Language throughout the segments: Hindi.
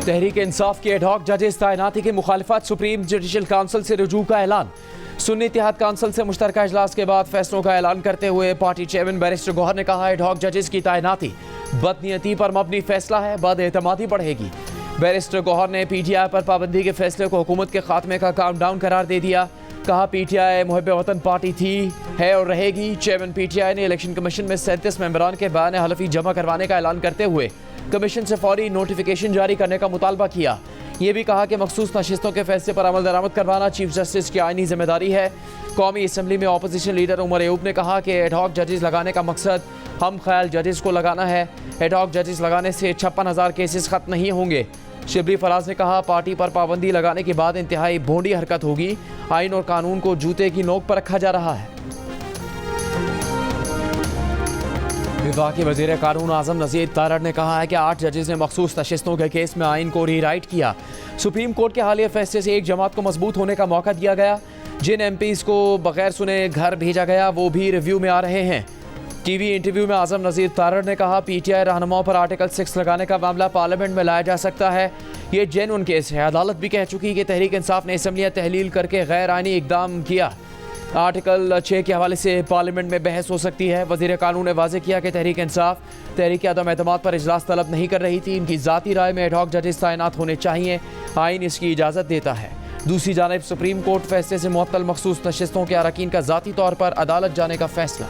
तहरीक इंसाफ के एडहॉक जजेस तैनाती की मुखालिफत, सुप्रीम जुडिशल काउंसिल से रुजू का ऐलान। सुन्नी इत्तेहाद काउंसिल से मुश्तरका इजलास के बाद फैसलों का ऐलान करते हुए पार्टी चेयरमैन बैरिस्टर गौहर ने कहा, एडहॉक जजेस की तैनाती बदनीयती पर मबनी फैसला है, बदएतमादी बढ़ेगी। बैरिस्टर गौहर ने PTI पर पाबंदी के फैसले को हुकूमत के खात्मे का काउंटडाउन करार दे दिया। कहा, PTI मुहिब वतन पार्टी थी, है और रहेगी। चेयरमैन PTI ने इलेक्शन कमीशन में 37 मेंबरान के बयान हलफी जमा करवाने का ऐलान करते हुए कमीशन से फौरी नोटिफिकेशन जारी करने का मुतालबा किया। ये भी कहा कि मखसूस नशिस्तों के फैसले पर अमल दरामद करवाना चीफ जस्टिस की आईनी जिम्मेदारी है। कौमी असम्बली में अपोजिशन लीडर उमर अयूब ने कहा कि एडहॉक जजेस लगाने का मकसद हम ख्याल जजेस को लगाना है। एडहॉक जजेस लगाने से 56,000 केसेस खत्म नहीं होंगे। शिबली फराज ने कहा, पार्टी पर पाबंदी लगाने के बाद इंतहाई भोंडी हरकत होगी। आइन और कानून को जूते की नोक पर रखा जा रहा है। विफाकी वज़ीर कानून आज़म नज़ीर तारड़ ने कहा है कि 8 जजेस ने मखसूस नशिस्तों के केस में आइन को रीराइट किया। सुप्रीम कोर्ट के हालिया फैसले से एक जमात को मजबूत होने का मौका दिया गया। जिन MPs को बगैर सुने घर भेजा गया वो भी रिव्यू में आ रहे हैं। TV इंटरव्यू में आज़म नज़ीर तारड़ ने कहा, PTI रहनुमाओं पर आर्टिकल 6 लगाने का मामला पार्लियामेंट में लाया जा सकता है। ये जेन्युइन केस है। अदालत भी कह चुकी कि तहरीक इंसाफ ने असम्बलियाँ तहलील करके गैर आइनी इकदाम किया। आर्टिकल 6 के हवाले से पार्लियामेंट में बहस हो सकती है। वज़ीर कानून ने वाज़ेह किया कि तहरीक इंसाफ तहरीक अदम एतमाद पर इजलास तलब नहीं कर रही थी। इनकी ज़ाती राय में एडहॉक जजेस तैनात होने चाहिए। आइन इसकी इजाज़त देता है। दूसरी जानिब सुप्रीम कोर्ट फैसले से मुअत्तल मखसूस नशिस्तों के अरकान का ज़ाती तौर पर अदालत जाने का फैसला।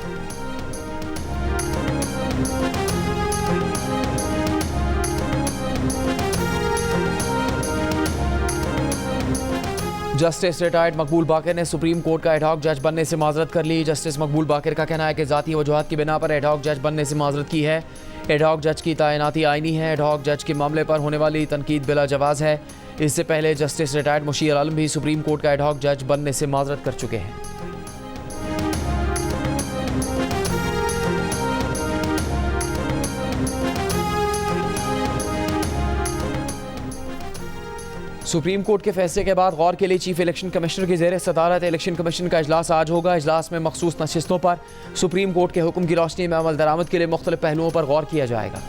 जस्टिस रिटायर्ड मकबूल बाकर ने सुप्रीम कोर्ट का एडहॉक जज बनने से माजरत कर ली। जस्टिस मकबूल बाकर का कहना है कि ज़ाती वजूहात की बिना पर एडहॉक जज बनने से माजरत की है। एडहॉक जज की तैनाती आइनी है। एडहॉक जज के मामले पर होने वाली तनकीद बिला जवाज़ है। इससे पहले जस्टिस रिटायर्ड मुशीर आलम भी सुप्रीम कोर्ट का एडहॉक जज बनने से माजरत कर चुके हैं। सुप्रीम कोर्ट के फैसले के बाद गौर के लिए चीफ इलेक्शन कमिश्नर की ज़ेर सदारत इलेक्शन कमीशन का इजलास आज होगा। इजलास में मखसूस नशिस्तों पर सुप्रीम कोर्ट के हुक्म की रोशनी में अमल दरामद के लिए मुख्तलिफ पहलुओं पर गौर किया जाएगा।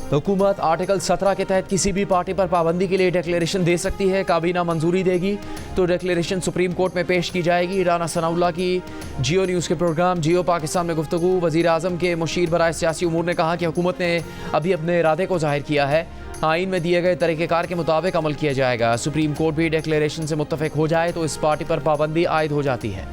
हुकूमत आर्टिकल 17 के तहत किसी भी पार्टी पर पाबंदी के लिए डिक्लेरेशन दे सकती है। काबीना मंजूरी देगी तो डिक्लेरेशन सुप्रीम कोर्ट में पेश की जाएगी। राना सनाउल्लाह की जियो न्यूज़ के प्रोग्राम जियो पाकिस्तान में गुफ्तगू। वज़ीर आज़म के मुशीर बराए सियासी उमूर ने कहा कि हुकूमत ने अभी अपने इरादे को जाहिर किया है। आइन में दिए गए तरीक़ेकार के मुताबिक अमल किया जाएगा। सुप्रीम कोर्ट भी डिक्लेरेशन से मुत्तफ़िक हो जाए तो इस पार्टी पर पाबंदी आयद हो जाती है।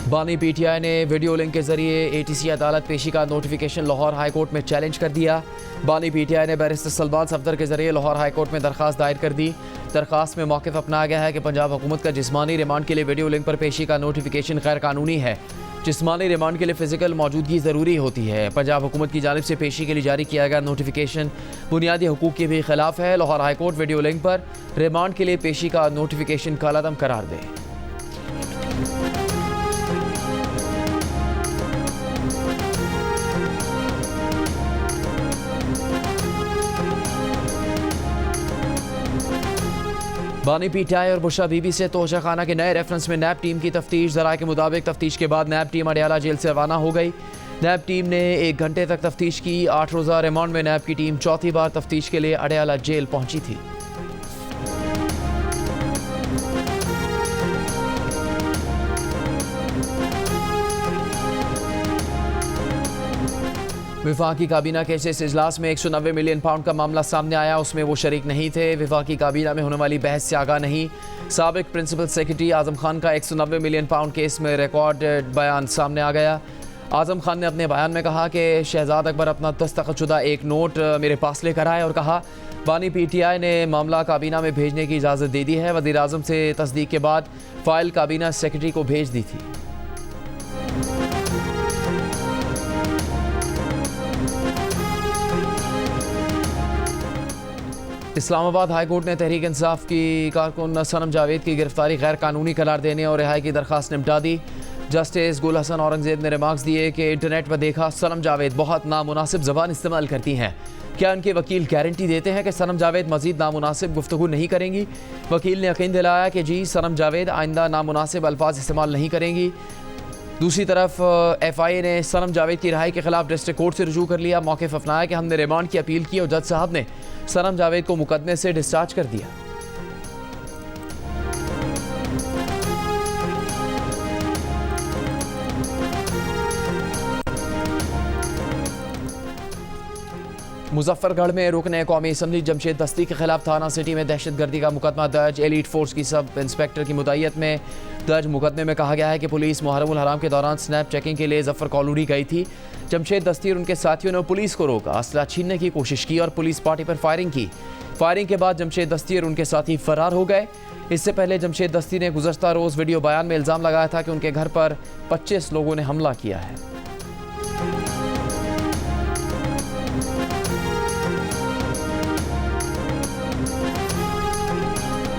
बानी PTI ने वीडियो लिंक के जरिए ATC अदालत पेशी का नोटिफिकेशन लाहौर हाई कोर्ट में चैलेंज कर दिया। बानी PTI ने बैरिस्टर सलमान सफदर के जरिए लाहौर हाई कोर्ट में दरख्वास्त दायर कर दी। दरख्वास्त में मौक़िफ़ अपनाया गया है कि पंजाब हुकूमत का जिस्मानी रिमांड के लिए वीडियो लिंक पर पेशी का नोटिफिकेशन गैर कानूनी है। जिस्मानी रिमांड के लिए फ़िज़िकल मौजूदगी ज़रूरी होती है। पंजाब हुकूमत की जानिब से पेशी के लिए जारी किया गया नोटिफिकेशन बुनियादी हुकूक़ के भी खिलाफ है। Lahore high court video link पर रिमांड के लिए पेशी का नोटिफिकेशन कालादम करार दे। बानी PTI और बुशरा बीबी से तोशा खाना के नए रेफरेंस में नैब टीम की तफ्तीश। ज़राए के मुताबिक तफ्तीश के बाद नैब टीम अडयाला जेल से रवाना हो गई। नैब टीम ने 1 घंटे तक तफ्तीश की। 8 रोज़ा रिमांड में नैब की टीम चौथी बार तफ्तीश के लिए अडयाला जेल पहुंची थी। विफाकी काबीना के इस इजलास में 190 मिलियन पाउंड का मामला सामने आया। उसमें वो शरीक नहीं थे। विफाकी काबीना में होने वाली बहस से आगाह नहीं। साबिक प्रिंसिपल सेक्रेटरी आज़म खान का 190 मिलियन पाउंड केस में रिकॉर्ड बयान सामने आ गया। आज़म खान ने अपने बयान में कहा कि शहजाद अकबर अपना दस्तखतशुदा एक नोट मेरे पास लेकर आए और कहा, बानी PTI ने मामला काबीना में भेजने की इजाज़त दे दी है। वज़ीर आज़म से तस्दीक के बाद फ़ाइल काबीना सेक्रेटरी को भेज दी थी। इस्लामाबाद हाई कोर्ट ने तहरीक इंसाफ की कारकुन सनम जावेद की गिरफ्तारी गैर कानूनी करार देने और रिहाई की दरख्वास्त निपटा दी। जस्टिस गुल हसन औरंगजेब ने रिमार्क्स दिए कि इंटरनेट पर देखा सनम जावेद बहुत नामुनासिब ज़बान इस्तेमाल करती हैं। क्या उनके वकील गारंटी देते हैं कि सनम जावेद मज़ीद नामुनासिब गुफ्तगू नहीं करेंगी? वकील ने यकीन दिलाया कि जी सनम जावेद आइंदा नामुनासिब अल्फाज इस्तेमाल नहीं करेंगी। दूसरी तरफ FIA ने सनम जावेद की रिहाई के खिलाफ डिस्ट्रिक्ट कोर्ट से रुजू कर लिया। मौक़िफ़ अपनाया कि हमने रिमांड की अपील की और जज साहब ने सनम जावेद को मुकदमे से डिस्चार्ज कर दिया। मुजफ्फरगढ़ में रुकने कौमी असम्बली जमशेद दस्ती के खिलाफ थाना सिटी में दहशतगर्दी का मुकदमा दर्ज। एलीट फोर्स की सब इंस्पेक्टर की मुद्दईयत में दर्ज मुकदमे में कहा गया है कि पुलिस मुहर्रमुल हराम के दौरान स्नैप चेकिंग के लिए जफर कॉलोनी गई थी। जमशेद दस्ती और उनके साथियों ने पुलिस को रोका, असला छीनने की कोशिश की और पुलिस पार्टी पर फायरिंग की। फायरिंग के बाद जमशेद दस्ती और उनके साथी फरार हो गए। इससे पहले जमशेद दस्ती ने गुज़श्ता रोज़ वीडियो बयान में इल्ज़ाम लगाया था कि उनके घर पर 25 लोगों ने हमला किया है।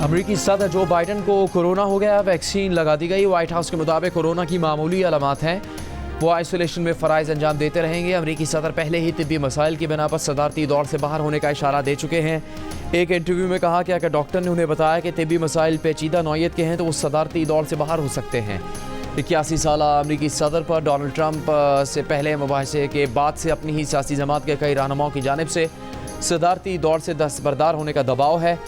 अमरीकी सदर जो बाइडन को कोरोना हो गया, वैक्सीन लगा दी गई। व्हाइट हाउस के मुताबिक कोरोना की मामूली अलामात हैं, वो आइसोलेशन में फ़राइज़ अंजाम देते रहेंगे। अमरीकी सदर पहले ही तिब्बी मसाइल की बिना पर सदारती दौर से बाहर होने का इशारा दे चुके हैं। एक इंटरव्यू में कहा कि डॉक्टर ने उन्हें बताया कि तिब्बी मसाइल पेचीदा नौयत के हैं तो वो सदारती दौर से बाहर हो सकते हैं। 81 साल अमरीकी सदर पर डोनाल्ड ट्रंप से पहले मुबाहिसे के बाद से अपनी ही सियासी जमात के कई रहनुमाओं की जानिब से सदारती दौर से दस्तबरदार होने का दबाव है।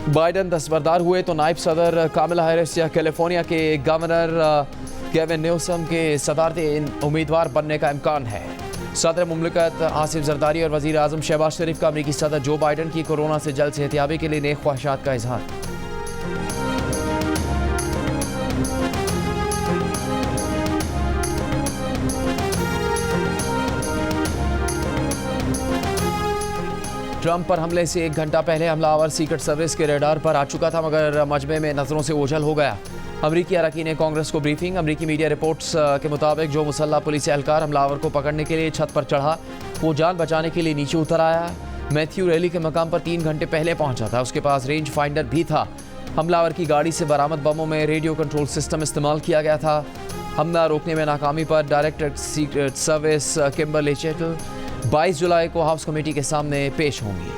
बाइडन दस्तबरदार हुए तो नायब सदर कामिला हैरिस या कैलिफोर्निया के गवर्नर गेविन न्यूसम के सदारती उम्मीदवार बनने का इम्कान है। सदर मुमलिकत आसिफ जरदारी और वज़ीर आज़म शहबाज शरीफ का अमरीकी सदर जो बाइडन की कोरोना से जल्द सेहतियाबी के लिए नेक ख्वाहिशात का इजहार। ट्रंप पर हमले से 1 घंटा पहले हमलावर सीक्रेट सर्विस के रेडार पर आ चुका था, मगर मजमे में नज़रों से ओझल हो गया। अमरीकी अरकान कांग्रेस को ब्रीफिंग। अमरीकी मीडिया रिपोर्ट्स के मुताबिक जो मुसल्लह पुलिस एहलकार हमलावर को पकड़ने के लिए छत पर चढ़ा, वो जान बचाने के लिए नीचे उतर आया। मैथ्यू रैली के मकाम पर 3 घंटे पहले पहुंचा था। उसके पास रेंज फाइंडर भी था। हमलावर की गाड़ी से बरामद बमों में रेडियो कंट्रोल सिस्टम इस्तेमाल किया गया था। हमला रोकने में नाकामी पर director secret service Kimberly Cheatle 22 जुलाई को हाउस कमेटी के सामने पेश होंगी।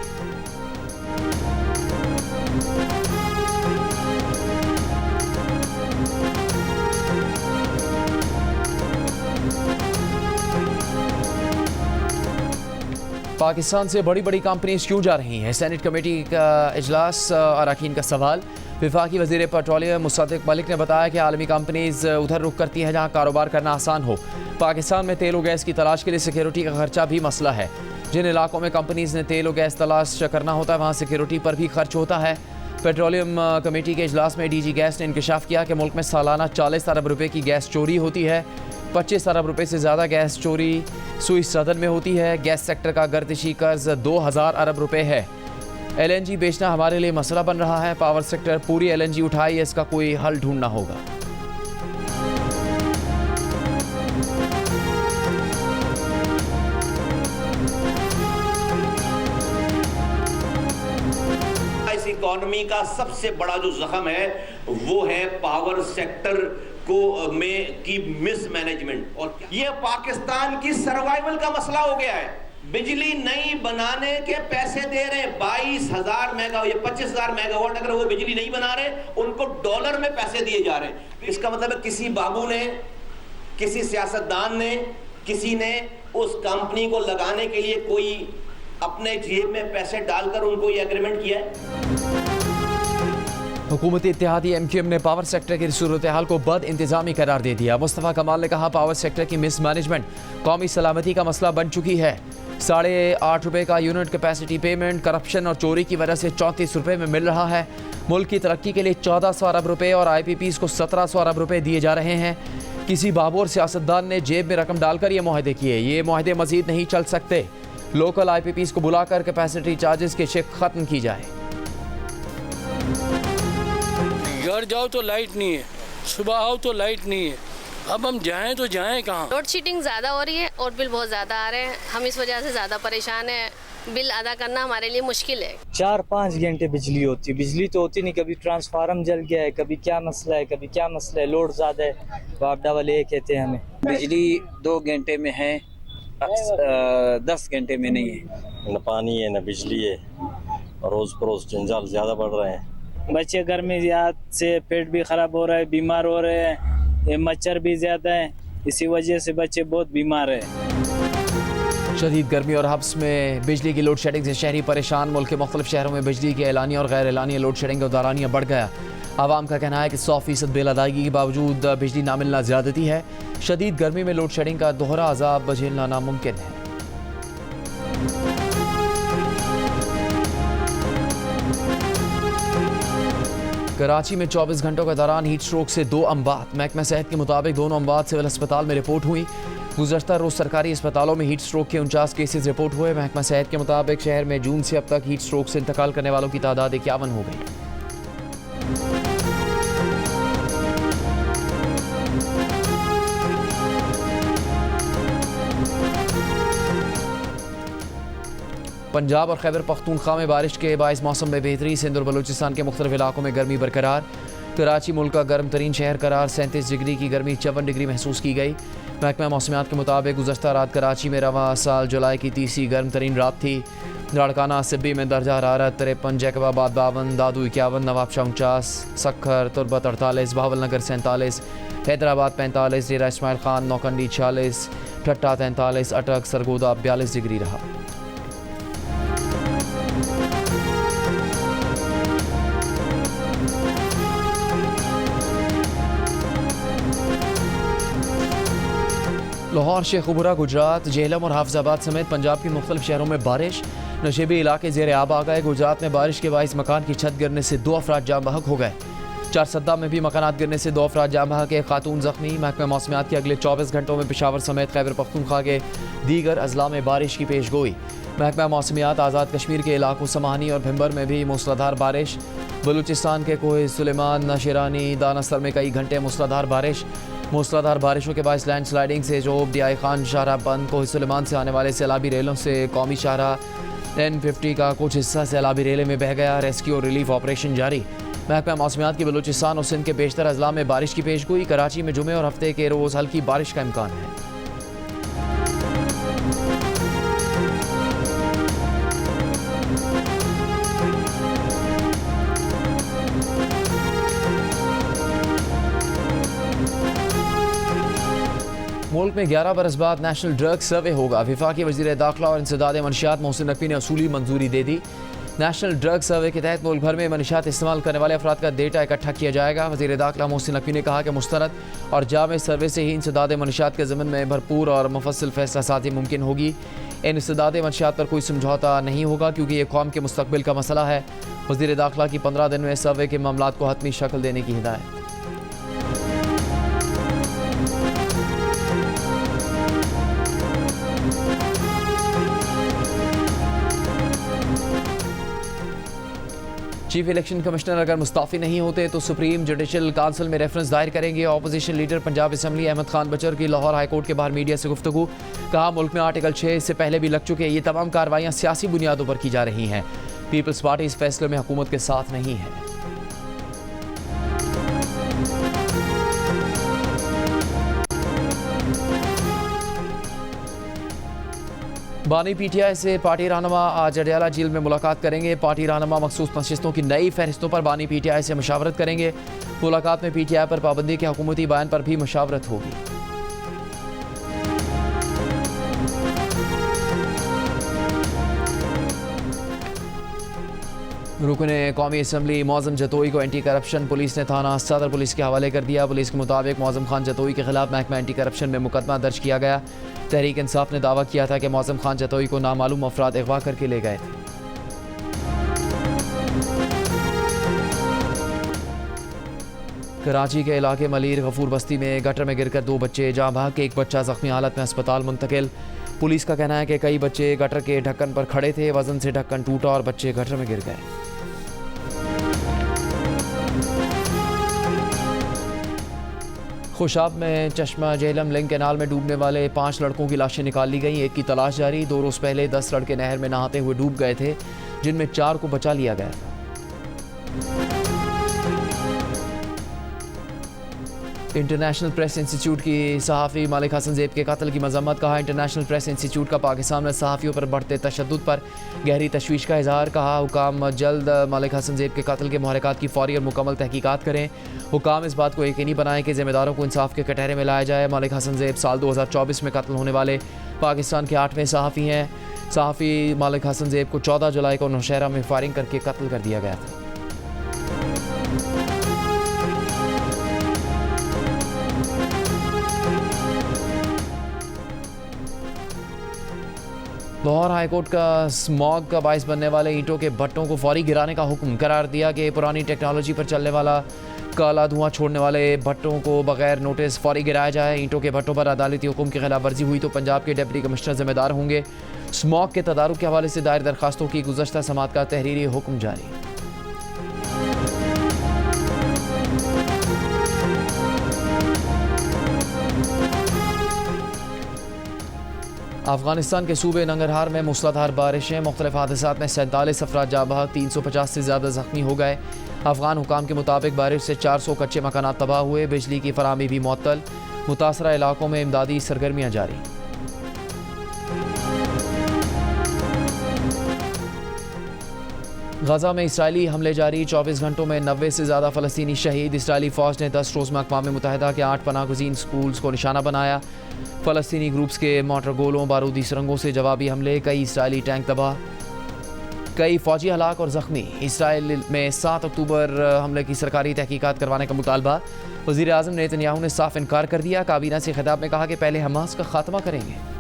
पाकिस्तान से बड़ी बड़ी कंपनीज क्यों जा रही हैं? सेनेट कमेटी का इजलास अरकान का सवाल। वफाकी वज़ीर पेट्रोलियम मुसद्दिक मलिक ने बताया कि आलमी कंपनीज उधर रुख करती हैं जहां कारोबार करना आसान हो। पाकिस्तान में तेल और गैस की तलाश के लिए सिक्योरिटी का खर्चा भी मसला है। जिन इलाकों में कंपनीज ने तेल और गैस तलाश करना होता है वहाँ सिक्योरिटी पर भी खर्च होता है। पेट्रोलियम कमेटी के इजलास में DG गैस ने इंकशाफ किया कि मुल्क में सालाना 40 अरब रुपये की गैस चोरी होती है। 25 अरब रुपये से ज़्यादा गैस चोरी सुई सदन में होती है। गैस सेक्टर का गर्दिशी कर्ज 2000 अरब रुपये है। LNG बेचना हमारे लिए मसला बन रहा है। पावर सेक्टर पूरी LNG उठाई, इसका कोई हल ढूंढना होगा। इस इकोनॉमी का सबसे बड़ा जो जख्म है वो है पावर सेक्टर को में की मिसमैनेजमेंट, और ये पाकिस्तान की सर्वाइवल का मसला हो गया है। बिजली नई बनाने के पैसे दे रहे हैं 22,000 मेगा, ये 25,000 मेगावाट, अगर वो बिजली नहीं बना रहे उनको डॉलर में पैसे दिए जा रहे हैं। इसका मतलब है किसी बाबू ने, किसी सियासतदान ने, किसी ने उस कंपनी को लगाने के लिए कोई अपने जेब में पैसे डालकर उनको ये एग्रीमेंट किया है। हुकूमती इत्तेहादी MQM ने पावर सेक्टर की सूरत हाल को बद इंतजामी करार दे दिया। मुस्तफ़ा कमाल ने कहा पावर सेक्टर की मिसमैनेजमेंट कौमी सलामती का मसला बन चुकी है। 8.5 रुपये का यूनिट कैपेसिटी पेमेंट करप्शन और चोरी की वजह से 34 रुपये में मिल रहा है। मुल्क की तरक्की के लिए 1400 अरब रुपये और IPPs को 1700 अरब रुपये दिए जा रहे हैं। किसी बाबू और सियासतदान ने जेब में रकम डालकर ये मुआहदे किए। ये मुआहदे मजीद नहीं चल सकते। लोकल IPPs को बुलाकर कैपेसिटी चार्जेस के चेक खत्म की जाए। घर जाओ तो लाइट नहीं है, सुबह आओ तो लाइट नहीं है, अब हम जाएं तो जाएं कहाँ? लोड शीटिंग ज़्यादा हो रही है और बिल बहुत ज़्यादा आ रहे हैं। हम इस वजह से ज़्यादा परेशान हैं। बिल अदा करना हमारे लिए मुश्किल है। 4-5 घंटे बिजली होती है, बिजली तो होती नहीं, कभी ट्रांसफार्मर जल गया है, कभी क्या मसला है, कभी क्या मसला है, लोड ज़्यादा है, वापडा वाले ये कहते हैं हमें। बिजली 2 घंटे में है, 10 घंटे में नहीं है। न पानी है न बिजली है, रोज़ बरोज़ जंजाल ज़्यादा बढ़ रहे हैं। बच्चे गर्मी से पेट भी ख़राब हो रहा है, बीमार हो रहे हैं, ये मच्छर भी ज़्यादा है, इसी वजह से बच्चे बहुत बीमार हैं। शदीद गर्मी और हब्स में बिजली की लोड शेडिंग से शहरी परेशान। मुल्क के मुख्तलिफ शहरों में बिजली के एलानिया और गैर एलानिया लोड शेडिंग का दौरानिया बढ़ गया। आवाम का कहना है कि 100% बिल अदायगी के बावजूद बिजली ना मिलना ज़्यादती है। शदीद गर्मी में लोड शेडिंग का दोहरा अजाब झेलना नामुमकिन है। कराची में 24 घंटों के दौरान हीट स्ट्रोक से 2 अमवात। महकमा सेहत के मुताबिक दोनों अमवात सिविल अस्पताल में रिपोर्ट हुई। गुज़श्ता रोज़ सरकारी अस्पतालों में हीट स्ट्रोक के 49 केसेस रिपोर्ट हुए। महकमा सेहत के मुताबिक शहर में जून से अब तक हीट स्ट्रोक से इंतकाल करने वालों की तादाद 51 हो गई। पंजाब और खैबर पख्तूनख्वा में बारिश के बाइस मौसम में बेहतरी। सिंध और बलूचिस्तान के मुख्तलिफ इलाकों में गर्मी बरकरार। कराची मुल्क का गर्म तरीन शहर करार। 37 डिग्री की गर्मी 54 डिग्री महसूस की गई। महकमा मौसमियात के मुताबिक गुज़श्ता रात कराची में रवां साल जुलाई की तीसरी गर्म तरीन रात थी। लाड़काना सिब्बी में दर्जा हरारत 53, जैकबाबाद 52, दादू 51, नवाबशाह 49, सखर तुरबत 48, बहावलनगर 47, हैदराबाद 45, डेरा इस्माइल खान नौकंडी 46, ठट्टा 43, अटक सरगोदा 42 डिग्री रहा। लाहौर, शेखुपुरा, गुजरात, जेहलम और हाफिजाबाद समेत पंजाब के मुख्तलिफ शहरों में बारिश। नशेबी इलाके ज़ेर आब आ गए। गुजरात में बारिश के बाइस मकान की छत गिरने से 2 अफराद जाम बहक हो गए। चारसद्दा में भी मकानात गिरने से 2 अफराद जाम बहक, एक खातून जख्मी। महकमा मौसमियात के अगले 24 घंटों में पेशावर समेत खैबर पख्तूनख्वा के दीगर अजला में बारिश की पेश गोई। महकमा मौसमियात आज़ाद कश्मीर के इलाकों समानी और भिम्बर में भी मूसलाधार बारिश। बलूचिस्तान के कोह सुलेमान, नशिरानी, दानासर में कई घंटे मूसलाधार बारिश। मूसलाधार बारिशों के बाद लैंड स्लाइडिंग से जोब डियाई खान शाहरा बंद। कोह सुलेमान से आने वाले सैलाबी रेलों से कौमी शाहरा N50 का कुछ हिस्सा सैलाबी रेले में बह गया। रेस्क्यू और रिलीफ ऑपरेशन जारी। महकमा मौसमियात की बलूचिस्तान और सिंध के बेशतर अजला में बारिश की पेश गोई। कराची में जुमे और हफ्ते के रोज़ हल्की बारिश का इम्कान है। मुल्क में 11 बरस बाद नेशनल ड्रग सर्वे होगा। वफाकी वज़ीर दाखिला और इंसदाद मनशियात मोहसिन नकवी ने असूली मंजूरी दे दी। नेशनल ड्रग सर्वे के तहत मुल्क भर में मनशियात इस्तेमाल करने वाले अफराद का डेटा इकट्ठा किया जाएगा। वज़ीर दाखिला मोहसिन नकवी ने कहा कि मुस्तरद और जामे सर्वे से ही इंसदाद मनशियात के ज़मन में भरपूर और मुफस्सिल फैसला साजी मुमकिन होगी। इन इंसदाद मनशियात पर कोई समझौता नहीं होगा क्योंकि ये कौम के मुस्तकबिल का मसला है। वज़ीर दाखिला की 15 दिन में सर्वे के मामलात को हतमी शक्ल देने की हिदायत। चीफ इलेक्शन कमिश्नर अगर मुस्ताफ़ी नहीं होते तो सुप्रीम जुडिशल काउंसिल में रेफरेंस दायर करेंगे। Opposition leader Punjab assembly Ahmad Khan Bachar की लाहौर हाई कोर्ट के बाहर मीडिया से गुफ्तगू। कहा मुल्क में आर्टिकल 6 से पहले भी लग चुके ये तमाम कार्रवाइयाँ सियासी बुनियादों पर की जा रही हैं। पीपल्स पार्टी इस फैसले में हुकूमत के साथ नहीं है। बानी PTI से पार्टी रहनुमा आज अडयाला जेल में मुलाकात करेंगे। पार्टी रहनुमा मखसूस नशिस्तों की नई फहरिस्तों पर बानी PTI से मशावरत करेंगे। मुलाकात में PTI पर पाबंदी के हुकूमती बयान पर भी मशावरत होगी। रुकने कौमी असम्बली मौज़म जतोई को एंटी करप्शन पुलिस ने थाना सदर पुलिस के हवाले कर दिया। पुलिस के मुताबिक मौज़म खान जतोई के खिलाफ महकमा एंटी करप्शन में मुकदमा दर्ज किया गया। तहरीक इंसाफ ने दावा किया था कि मौज़म खान जतोई को नामालूम अफराद अगवा करके ले गए थे। कराची के इलाके मलीर गफूर बस्ती में गटर में गिरकर 2 बच्चे जाँ बहक, एक बच्चा जख्मी हालत में अस्पताल मुंतकिल। पुलिस का कहना है कि कई बच्चे गटर के ढक्कन पर खड़े थे, वजन से ढक्कन टूटा और बच्चे गटर में गिर गए। खुशाब में चश्मा झेलम लिंक कैनाल में डूबने वाले 5 लड़कों की लाशें निकाल ली गई। एक की तलाश जारी। 2 रोज़ पहले 10 लड़के नहर में नहाते हुए डूब गए थे, जिनमें 4 को बचा लिया गया था। इंटरनेशनल प्रेस इंस्टीट्यूट की सहाफ़ी मालिक हसन ज़ेब के कत्ल की मज़म्मत। कहा, इंटरनेशनल प्रेस इंस्टीट्यूट का पाकिस्तान में सहाफ़ियों पर बढ़ते तशद्दुद पर गहरी तशवीश का इज़हार। कहा, हुकाम जल्द मालिक हसन ज़ेब के कत्ल के मुहर्रिकात की फ़ौरी और मुकम्मल तहकीकात करें। हुकाम इस बात को यकीनी बनाएं कि ज़िम्मेदारों को इंसाफ के कटहरे में लाया जाए। मालिक हसन ज़ेब साल 2024 में कत्ल होने वाले पाकिस्तान के 8वें सहाफ़ी हैं। सहाफ़ी मालिक हसन ज़ेब को 14 जुलाई को नौशहरा में फायरिंग करके कत्ल कर दिया गया था। लाहौर हाईकोर्ट का स्मॉग का बाइस बनने वाले ईंटों के भट्टों को फौरी गिराने का हुक्म करार दिया कि पुरानी टेक्नोलॉजी पर चलने वाला काला धुआं छोड़ने वाले भट्टों को बगैर नोटिस फौरी गिराया जाए। ईंटों के भट्टों पर अदालती हुक्म की खिलाफ वर्जी हुई तो पंजाब के डिप्टी कमिश्नर जिम्मेदार होंगे। स्मॉग के तदारुक के हवाले से दायर दरखास्तों की गुज़श्ता समात का तहरीरी हुक्म जारी। अफगानिस्तान के सूबे नंगरहार में मूसलाधार बारिशें। मुख्तलिफ हादसात में 47 अफराद जाँ बहक, 350 से ज़्यादा ज़ख्मी हो गए। अफगान हुकाम के मुताबिक बारिश से 400 कच्चे मकानात तबाह हुए। बिजली की फराहमी भी मुअत्तल। मुतासरा इलाकों में इमदादी सरगर्मियाँ जारी। गजा में इसराइली हमले जारी। 24 घंटों में 90 से ज़्यादा फ़लस्तीनी शहीद। इसराइली फ़ौज ने 10 रोज़ में अक़वाम मुत्तहिदा के 8 पनाहगज़ीन स्कूल्स को निशाना बनाया। फ़लस्तीनी ग्रुप्स के मोटर गोलों, बारूदी सुरंगों से जवाबी हमले। कई इसराइली टैंक तबाह, कई फ़ौजी हलाक और ज़ख्मी। इसराइल में 7 अक्टूबर हमले की सरकारी तहकीकात करवाने का मुतालबा। वज़ीर आज़म नेतन्याहू ने साफ इनकार कर दिया। काबीना से खिताब में कहा कि पहले हमास का खात्मा करेंगे।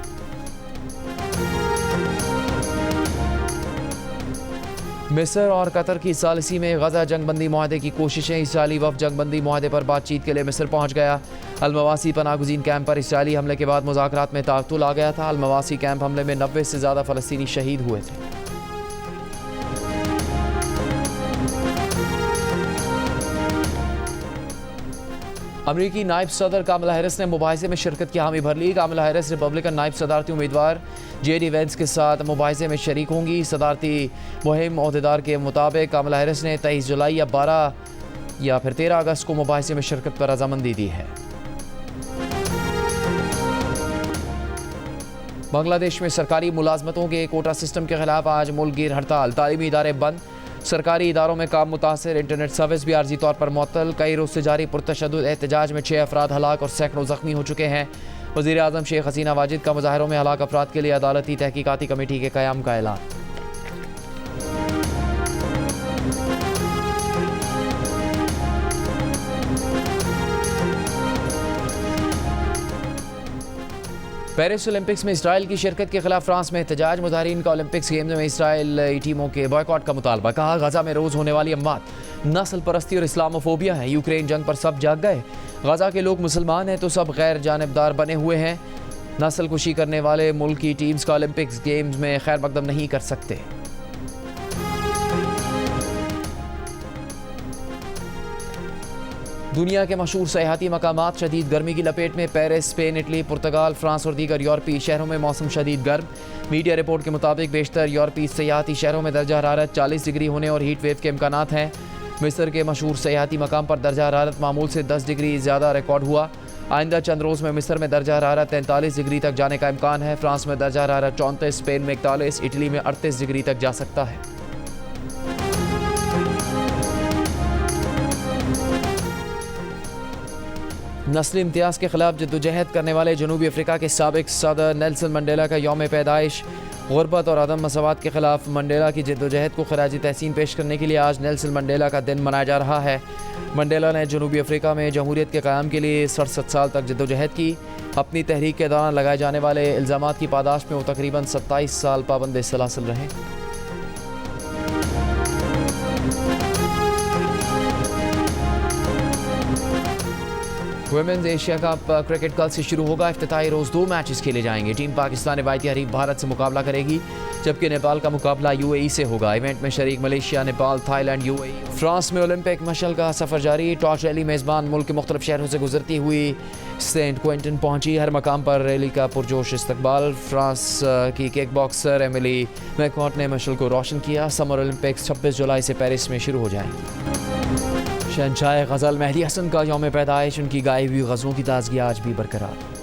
मिस्र और कतर की सालिसी में गजा जंगबंदी मुआहदे की कोशिशें। इसराइली वफ़द जंगबंदी मुआहदे पर बातचीत के लिए मिस्र पहुँच गया। अलमवासी पनाहगज़ीन कैंप पर इसराइली हमले के बाद मुज़ाकरात में ताअत्तुल आ गया था। अलमवासी कैंप हमले में 90 से ज़्यादा फ़लस्तीनी शहीद हुए थे। अमरीकी नायब सदर कामला हैरिस ने मुबाहिसे में शिरकत की हामी भर ली। कामला हैरिस रिपब्लिकन नायब सदारती उम्मीदवार JD वेंस के साथ मुबाहिसे में शरीक होंगी। सदारती मुहिम अहदेदार के मुताबिक कामला हैरिस ने 23 जुलाई या 12 या फिर 13 अगस्त को मुबाहिसे में शिरकत पर रजामंदी दी है। बांग्लादेश में सरकारी मुलाजमतों के कोटा सिस्टम के खिलाफ आज मुल्क गिर हड़ताल। तालीमी इदारे बंद, सरकारी इदारों में काम मुतासर, इंटरनेट सर्विस भी आर्जी तौर पर मुअत्तल। कई रोज़ से जारी पुरतशद्दुद एहतजाज में 6 अफराद हलाक और सैकड़ों ज़ख्मी हो चुके हैं। वज़ीर आज़म शेख हसीना वाजिद का मुजाहरों में हलाक अफराद के लिए अदालती तहकीकाती कमेटी के क़याम का ऐलान। पेरिस ओलंपिक्स में इसराइल की शिरकत के खिलाफ फ्रांस में एहतजाज। मुजाहिरीन का ओलंपिक्स गेम्स में इसराइली टीमों के बॉयकॉट का मुतालबा। कहा, गजा में रोज़ होने वाली अम्मात नस्ल परस्ती और इस्लामोफोबिया है। यूक्रेन जंग पर सब जाग गए। गजा के लोग मुसलमान हैं तो सब गैर जानिबदार बने हुए हैं। नस्ल कुशी करने वाले मुल्क की टीम्स का ओलंपिक्स गेम्स में खैर मकदम नहीं कर सकते। दुनिया के मशहूर सयाहती मकामात शदीद गर्मी की लपेट में। पेरिस, स्पेन, इटली, पुर्तगाल, फ्रांस और दीगर यूरोपीय शहरों में मौसम शदीद गर्म। मीडिया रिपोर्ट के मुताबिक बेशतर यूरोपीय सयाहती शहरों में दर्जा हरारत 40 डिग्री होने और हीट वेव के इम्कानात हैं। मिस्र के मशहूर सयाहती मकाम पर दर्जा हरारत मामूल से 10 डिग्री ज़्यादा रिकॉर्ड हुआ। आइंदा चंद रोज़ में मिस्र में दर्जा हरारत 43 डिग्री तक जाने का इम्कान है। फ्रांस में दर्जा हरारत 34, स्पेन में 41, इटली में 38 डिग्री तक जा सकता है। नस्ली इम्तियाज़ के खिलाफ जद्दोजहद करने वाले जनूबी अफ्रीका के साबिक सदर नेल्सन मंडेला का यौम पैदाइश। गुरबत और अदम मसावत के खिलाफ मंडेला की जद्दोजहद को खराज तहसीन पेश करने के लिए आज नेल्सन मंडेला का दिन मनाया जा रहा है। मंडेला ने जनूबी अफ्रीका में जमहूरियत के क़याम के लिए 67 साल तक जद्दोजहद की। अपनी तहरीक के दौरान लगाए जाने वाले इल्ज़ामात की पादाश में वो तकरीबन 27 साल पाबंद सलासिल रहे। वुमेन्स एशिया कप क्रिकेट कल से शुरू होगा। इफ्तिताई रोज़ 2 मैचेस खेले जाएंगे। टीम पाकिस्तान रिवायती हरीफ भारत से मुकाबला करेगी। जबकि नेपाल का मुकाबला यूएई से होगा। इवेंट में शरीक Malaysia, Nepal, Thailand, UAE. France में ओलंपिक मशल का सफ़र जारी। टॉर्च रैली मेज़बान मुल्क के मुख्तलिफ शहरों से गुजरती हुई सेंट क्विंटन पहुंची। हर मकाम पर रैली का पुरजोश इस्तकबाल। फ्रांस की किक बॉक्सर एमिली मैकॉट ने मशल को रोशन किया। समर ओलंपिक्स 26 जुलाई से पेरिस में शुरू हो जाएंगे। शहंशाह गज़ल मेहदी हसन का यौम पैदाइश, उनकी गाई हुई गज़लों की ताज़गी आज भी बरकरार।